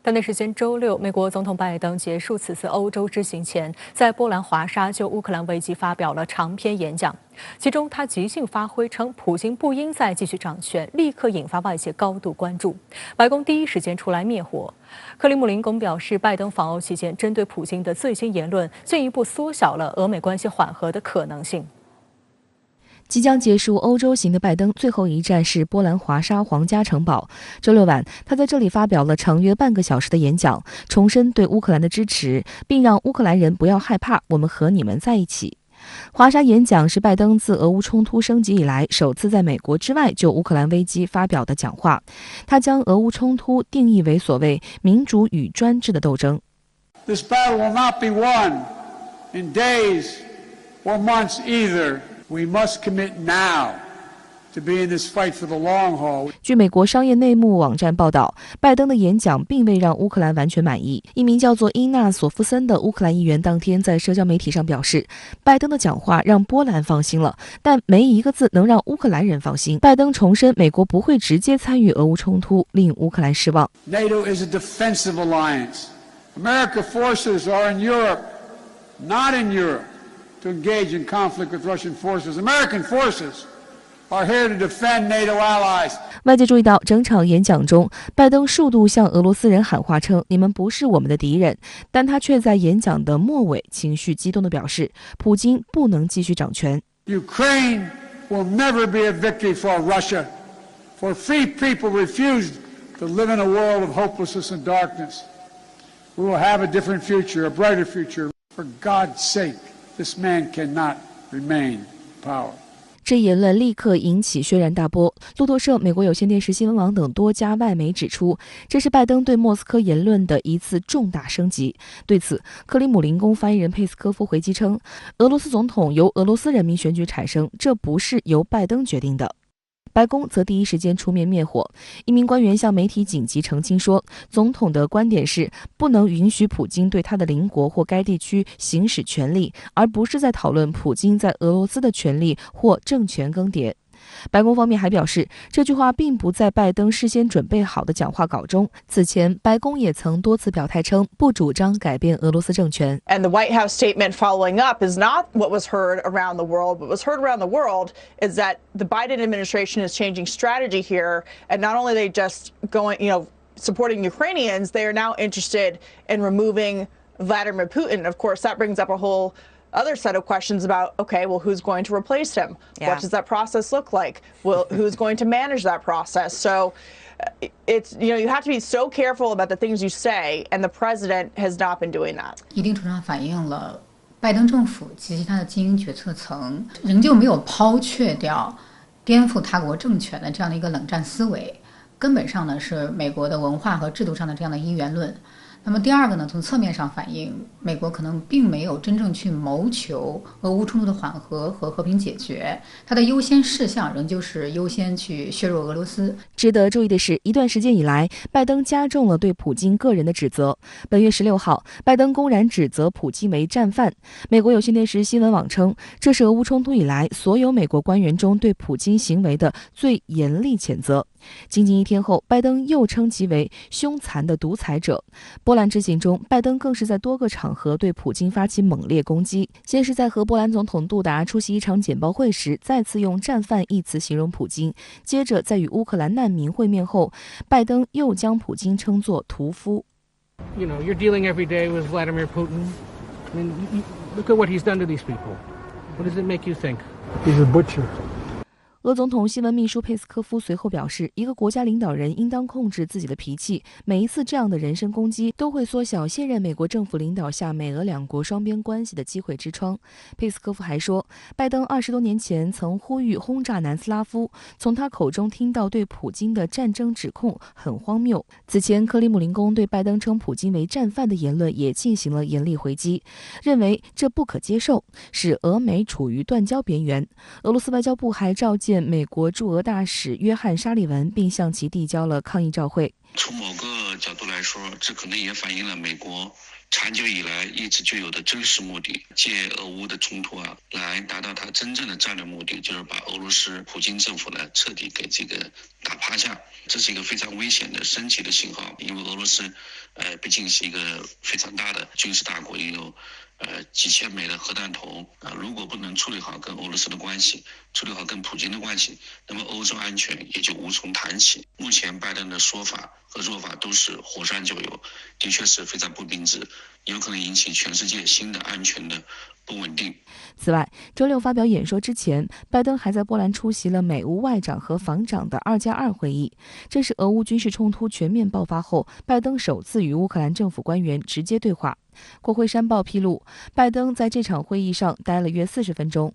当地时间周六，美国总统拜登结束此次欧洲之行前，在波兰华沙就乌克兰危机发表了长篇演讲。其中，他即兴发挥称，普京不应再继续掌权，立刻引发外界高度关注。白宫第一时间出来灭火。克里姆林宫表示，拜登访欧期间针对普京的最新言论，进一步缩小了俄美关系缓和的可能性。即将结束欧洲行的拜登最后一站是波兰华沙皇家城堡。周六晚，他在这里发表了长约半个小时的演讲，重申对乌克兰的支持，并让乌克兰人不要害怕，我们和你们在一起。华沙演讲是拜登自俄乌冲突升级以来首次在美国之外就乌克兰危机发表的讲话。他将俄乌冲突定义为所谓民主与专制的斗争。This battle will not be won in days or months either.We must commit now to be in this fight for the long haul. 据美国商业内幕网站报道，拜登的演讲并未让乌克兰完全满意。一名叫做伊纳索夫森的乌克兰议员当天在社交媒体上表示，拜登的讲话让波兰放心了，但没一个字能让乌克兰人放心。拜登重申，美国不会直接参与俄乌冲突，令乌克兰失望。NATO is a defensive alliance. American forces are in Europe, not in Europe.To engage in conflict with Russian forces. American forces are here to defend NATO allies. 外界注意到，整场演讲中，拜登数度向俄罗斯人喊话称：“你们不是我们的敌人。”但他却在演讲的末尾情绪激动地表示，普京不能继续掌权。Ukraine will never be a victory for Russia, for free people refused to live in a world of hopelessness and darkness. We will have a different future, a brighter future. For God's sake.This man cannot remain in power. 这言论立刻引起轩然大波。路透社、美国有线电视新闻网等多家外媒指出，这是拜登对莫斯科言论的一次重大升级。对此，克里姆林宫发言人佩斯科夫回击称，俄罗斯总统由俄罗斯人民选举产生，这不是由拜登决定的。白宫则第一时间出面灭火。一名官员向媒体紧急澄清说，总统的观点是不能允许普京对他的邻国或该地区行使权力，而不是在讨论普京在俄罗斯的权力或政权更迭。白宫方面还表示，这句话并不在拜登事先准备好的讲话稿中。此前，白宫也曾多次表态称，不主张改变俄罗斯政权。 And the White House statement following up is not what was heard around the world. What was heard around the world is that the Biden administration is changing strategy here, and not only are they just going, supporting Ukrainians, they are now interested in removing Vladimir Putin. Of course, that brings up a whole other set of questions about, okay, well, who's going to replace him? Yeah. What does that process look like? Who's going to manage that process? So it's, you have to be so careful about the things you say, and the president has not been doing that. 一定程度上反映了拜登政府及其他的精英决策层仍旧没有抛却掉颠覆他国政权的这样的一个冷战思维，根本上呢是美国的文化和制度上的这样的一元论。那么第二个呢，从侧面上反映，美国可能并没有真正去谋求俄乌冲突的缓和和和平解决，它的优先事项仍旧是优先去削弱俄罗斯。值得注意的是，一段时间以来，拜登加重了对普京个人的指责。本月16号，拜登公然指责普京为战犯。美国有线电视新闻网称，这是俄乌冲突以来所有美国官员中对普京行为的最严厉谴责。仅仅一天后，拜登又称其为凶残的独裁者。波兰之行中，拜登更是在多个场合对普京发起猛烈攻击。先是在和波兰总统杜达出席一场简报会时，再次用战犯一词形容普京。接着在与乌克兰难民会面后，拜登又将普京称作屠夫。You're dealing every day with Vladimir Putin. I mean, look at what he's done to these people. What does it make you think? He's a butcher.俄总统新闻秘书佩斯科夫随后表示，一个国家领导人应当控制自己的脾气，每一次这样的人身攻击都会缩小现任美国政府领导下美俄两国双边关系的机会之窗。佩斯科夫还说，拜登20多年前曾呼吁轰炸南斯拉夫，从他口中听到对普京的战争指控很荒谬。此前，克里姆林宫对拜登称普京为战犯的言论也进行了严厉回击，认为这不可接受，使俄美处于断交边缘。俄罗斯外交部还召见美国驻俄大使约翰·沙利文，并向其递交了抗议照会。从某个角度来来说，这可能也反映了美国长久以来一直具有的真实目的，借俄乌的冲突来达到它真正的战略目的，就是把俄罗斯普京政府呢彻底给这个打趴下。这是一个非常危险的升级的信号，因为俄罗斯毕竟是一个非常大的军事大国，也有几千枚的核弹头如果不能处理好跟俄罗斯的关系，处理好跟普京的关系，那么欧洲安全也就无从谈起。目前拜登的说法和做法都是火上浇油，的确是非常不明智，有可能引起全世界新的安全的不稳定。此外，周六发表演说之前，拜登还在波兰出席了美乌外长和防长的2+2会议。这是俄乌军事冲突全面爆发后，拜登首次与乌克兰政府官员直接对话。国会山报披露，拜登在这场会议上待了约40分钟。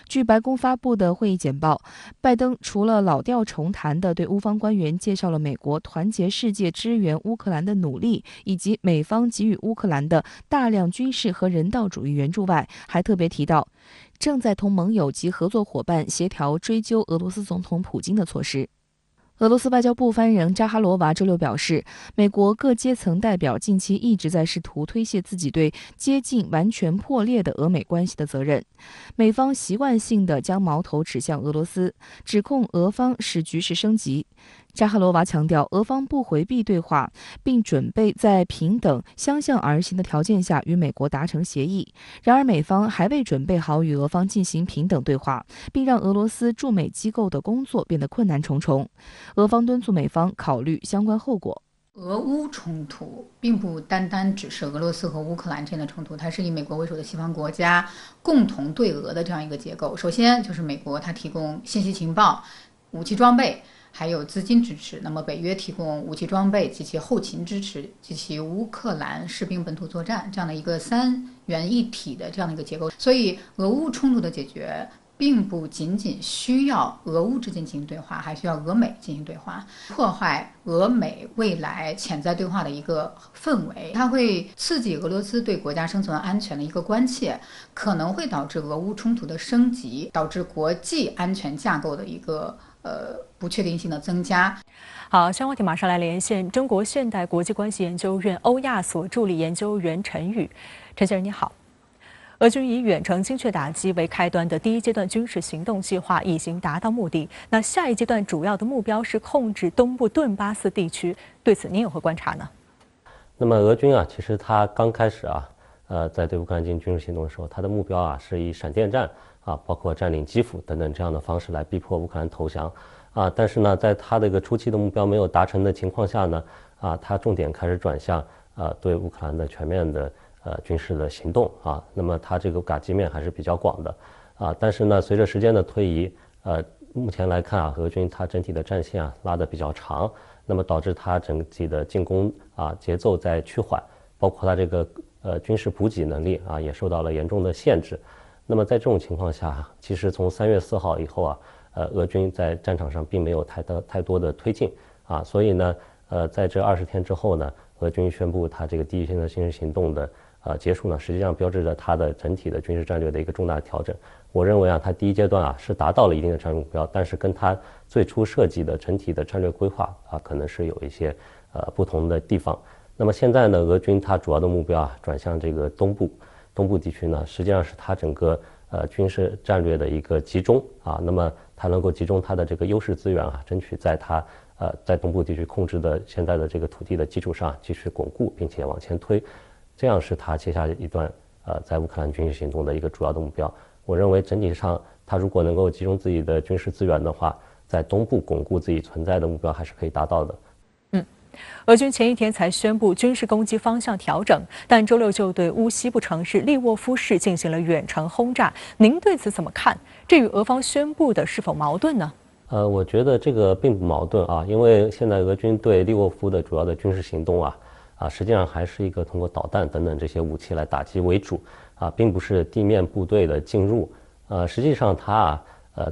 据白宫发布的会议简报，拜登除了老调重弹地对乌方官员介绍了美国团结世界支援乌克兰的努力，以及美方给予乌克兰的大量军事和人道主义援助外，还特别提到正在同盟友及合作伙伴协调追究俄罗斯总统普京的措施。俄罗斯外交部发言人扎哈罗娃周六表示，美国各阶层代表近期一直在试图推卸自己对接近完全破裂的俄美关系的责任。美方习惯性地将矛头指向俄罗斯，指控俄方使局势升级。扎哈罗娃强调，俄方不回避对话，并准备在平等相向而行的条件下与美国达成协议。然而，美方还未准备好与俄方进行平等对话，并让俄罗斯驻美机构的工作变得困难重重。俄方敦促美方考虑相关后果。俄乌冲突并不单单只是俄罗斯和乌克兰之间的冲突，它是以美国为首的西方国家共同对俄的这样一个结构。首先就是美国它提供信息情报、武器装备还有资金支持，那么北约提供武器装备及其后勤支持及其乌克兰士兵本土作战，这样的一个3元一体的这样的一个结构。所以俄乌冲突的解决并不仅仅需要俄乌之间进行对话，还需要俄美进行对话，破坏俄美未来潜在对话的一个氛围。它会刺激俄罗斯对国家生存安全的一个关切，可能会导致俄乌冲突的升级，导致国际安全架构的一个不确定性的增加。好，相关话题马上来连线中国现代国际关系研究院欧亚所助理研究员陈宇。陈先生你好。俄军以远程精确打击为开端的第一阶段军事行动计划已经达到目的，那下一阶段主要的目标是控制东部顿巴斯地区，对此您有何观察呢？那么俄军其实他刚开始在对乌克兰进行军事行动的时候，他的目标是以闪电战包括占领基辅等等这样的方式来逼迫乌克兰投降但是呢，在他的一个初期的目标没有达成的情况下呢他重点开始转向对乌克兰的全面的军事的行动那么它这个打击面还是比较广的但是呢，随着时间的推移目前来看俄军它整体的战线拉得比较长，那么导致它整体的进攻节奏在趋缓，包括它这个军事补给能力也受到了严重的限制。那么在这种情况下，其实从3月4号以后俄军在战场上并没有太多的推进所以呢在这20天之后呢，俄军宣布它这个第一阶段军事行动的结束呢，实际上标志着它的整体的军事战略的一个重大调整。我认为它第一阶段是达到了一定的战略目标，但是跟它最初设计的整体的战略规划可能是有一些不同的地方。那么现在呢，俄军它主要的目标转向这个东部地区呢，实际上是它整个军事战略的一个集中那么它能够集中它的这个优势资源争取在它在东部地区控制的现在的这个土地的基础上继续巩固，并且往前推。这样是他接下来一段在乌克兰军事行动的一个主要的目标。我认为整体上，他如果能够集中自己的军事资源的话，在东部巩固自己存在的目标还是可以达到的。俄军前一天才宣布军事攻击方向调整，但周六就对乌西部城市利沃夫市进行了远程轰炸。您对此怎么看？这与俄方宣布的是否矛盾呢？我觉得这个并不矛盾因为现在俄军对利沃夫的主要的军事行动实际上还是一个通过导弹等等这些武器来打击为主并不是地面部队的进入实际上它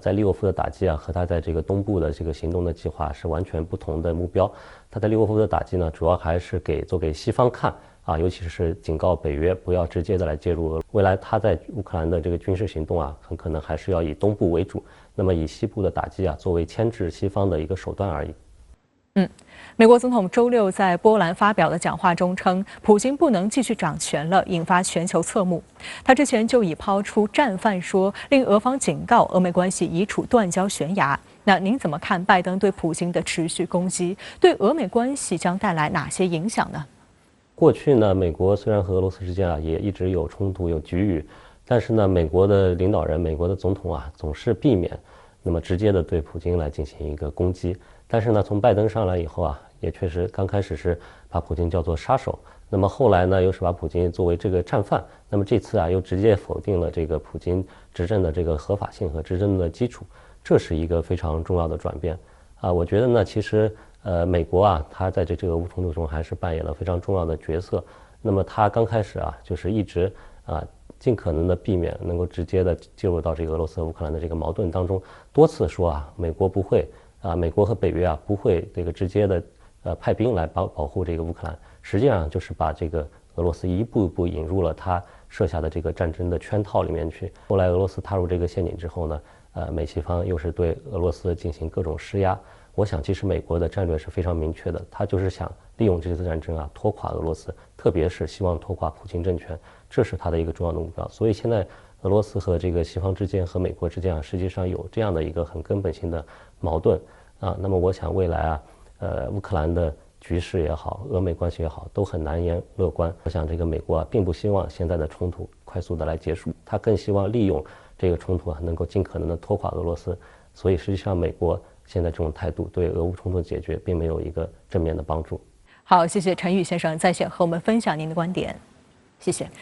在利沃夫的打击和它在这个东部的这个行动的计划是完全不同的目标。它在利沃夫的打击呢，主要还是做给西方看尤其是警告北约不要直接的来介入未来它在乌克兰的这个军事行动很可能还是要以东部为主，那么以西部的打击作为牵制西方的一个手段而已。美国总统周六在波兰发表的讲话中称，普京不能继续掌权了，引发全球侧目。他之前就已抛出战犯说，令俄方警告俄美关系已处断交悬崖。那您怎么看拜登对普京的持续攻击，对俄美关系将带来哪些影响呢？过去呢，美国虽然和俄罗斯之间也一直有冲突有局域，但是呢，美国的领导人、美国的总统总是避免那么直接的对普京来进行一个攻击。但是呢，从拜登上来以后也确实刚开始是把普京叫做杀手，那么后来呢，又是把普京作为这个战犯，那么这次又直接否定了这个普京执政的这个合法性和执政的基础，这是一个非常重要的转变我觉得呢，其实美国它在这个俄乌冲突中还是扮演了非常重要的角色。那么它刚开始就是一直尽可能的避免能够直接的介入到这个俄罗斯和乌克兰的这个矛盾当中，多次说美国不会美国和北约不会这个直接的派兵来保护这个乌克兰，实际上就是把这个俄罗斯一步一步引入了他设下的这个战争的圈套里面去。后来俄罗斯踏入这个陷阱之后呢，美西方又是对俄罗斯进行各种施压。我想其实美国的战略是非常明确的，他就是想利用这次战争拖垮俄罗斯，特别是希望拖垮普京政权，这是他的一个重要的目标。所以现在俄罗斯和这个西方之间和美国之间实际上有这样的一个很根本性的矛盾那么我想未来乌克兰的局势也好，俄美关系也好，都很难言乐观。我想这个美国并不希望现在的冲突快速的来结束，他更希望利用这个冲突能够尽可能的拖垮俄罗斯。所以实际上美国现在这种态度对俄乌冲突解决并没有一个正面的帮助。好，谢谢陈宇先生在线和我们分享您的观点，谢谢。